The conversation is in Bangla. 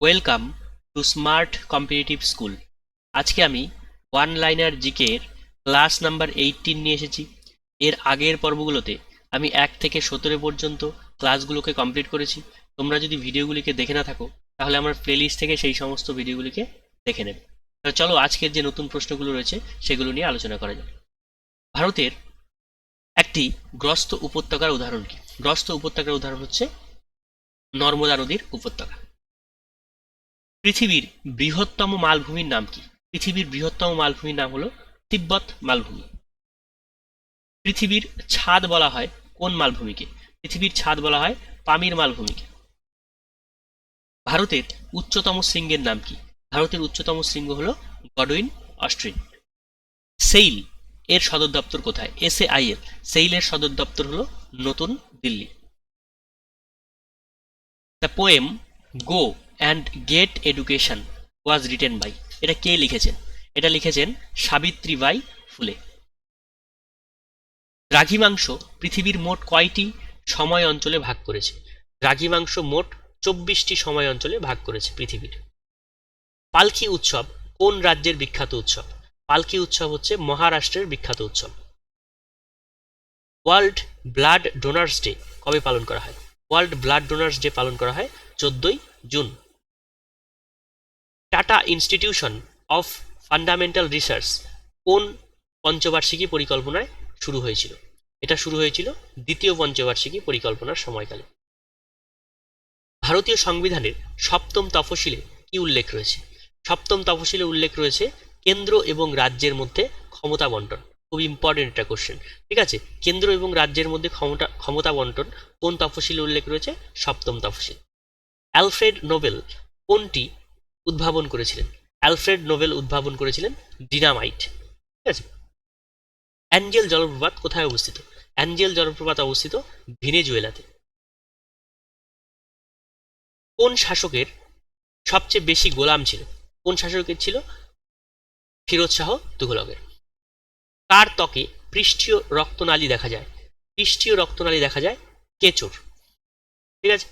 Welcome to smart competitive school. আজকে আমি ওয়ান লাইনার জিকে এর ক্লাস নাম্বার 18 নিয়ে এসেছি। এর আগের পর্বগুলোতে আমি 1 থেকে 17 পর্যন্ত ক্লাসগুলোকে কমপ্লিট করেছি। তোমরা যদি ভিডিওগুলিকে দেখে না থাকো তাহলে আমার প্লেলিস্ট থেকে সেই সমস্ত ভিডিওগুলিকে দেখে নেবে। তাহলে চলো আজকের যে নতুন প্রশ্নগুলো রয়েছে সেগুলো নিয়ে আলোচনা করা যাক। ভারতের একটি গ্রস্ত উপত্যকার উদাহরণ কি? গ্রস্ত উপত্যকার উদাহরণ হচ্ছে নর্মদা নদীর উপত্যকা। পৃথিবীর বৃহত্তম মালভূমির নাম কি? পৃথিবীর বৃহত্তম মালভূমির নাম হলো তিব্বত মালভূমি। পৃথিবীর ছাদ বলা হয় কোন মালভূমিকে? পৃথিবীর ছাদ বলা হয় পামির মালভূমিকে। ভারতের উচ্চতম শৃঙ্গের নাম কি? ভারতের উচ্চতম শৃঙ্গ হলো গডউইন অস্ট্রিন। সেইল এর সদর দপ্তর কোথায়? SAIL সেইল এর সদর দপ্তর হলো নতুন Delhi. The poem go and get education was written by, এটা কে লিখেছেন? এটা লিখেছেন সাবিত্রীবাই ফুলে। দ্রাঘিমাংশ পৃথিবীর মোট কয়টি সময় অঞ্চলে ভাগ করেছে? দ্রাঘিমাংশ মোট 24টি সময় অঞ্চলে ভাগ করেছে পৃথিবীর। পালকি উৎসব কোন রাজ্যের বিখ্যাত উৎসব? পালকি উৎসব হচ্ছে মহারাষ্ট্রের বিখ্যাত উৎসব। ওয়ার্ল্ড ব্লাড ডোনার্স ডে কবে পালন করা হয়? ওয়ার্ল্ড ব্লাড ডোনার্স ডে পালন করা হয় 14ই June. Tata institution of fundamental research কোন পঞ্চবার্ষিকী পরিকল্পনায় শুরু হয়েছিল? এটা শুরু হয়েছিল দ্বিতীয় পঞ্চবার্ষিকী পরিকল্পনার সময়কালে। ভারতীয় সংবিধানের সপ্তম তফসিলে কি উল্লেখ রয়েছে? সপ্তম তফসিলে উল্লেখ রয়েছে কেন্দ্র এবং রাজ্যের মধ্যে ক্ষমতা বন্টন। খুব ইম্পর্টেন্ট একটা কোশ্চেন, ঠিক আছে? কেন্দ্র এবং রাজ্যের মধ্যে ক্ষমতা বন্টন কোন তফসিলে উল্লেখ রয়েছে? সপ্তম তফসিল। অ্যালফ্রেড নোবেল কোনটি উদ্ভাবন করেছিলেন? অ্যালফ্রেড নোবেল উদ্ভাবন করেছিলেন ডিনামাইট, ঠিক আছে? অ্যাঞ্জেল জলপ্রপাত কোথায় অবস্থিত? অ্যাঞ্জেল জলপ্রপাত অবস্থিত ভেনেজুয়েলাতে। কোন শাসকের সবচেয়ে বেশি গোলাম ছিল? কোন শাসকের ছিল? ফিরোজ শাহ তুঘলকের। কার ত্বকে পৃষ্ঠীয় রক্তনালী দেখা যায়? পৃষ্ঠীয় রক্তনালী দেখা যায় কেঁচোর, ঠিক আছে?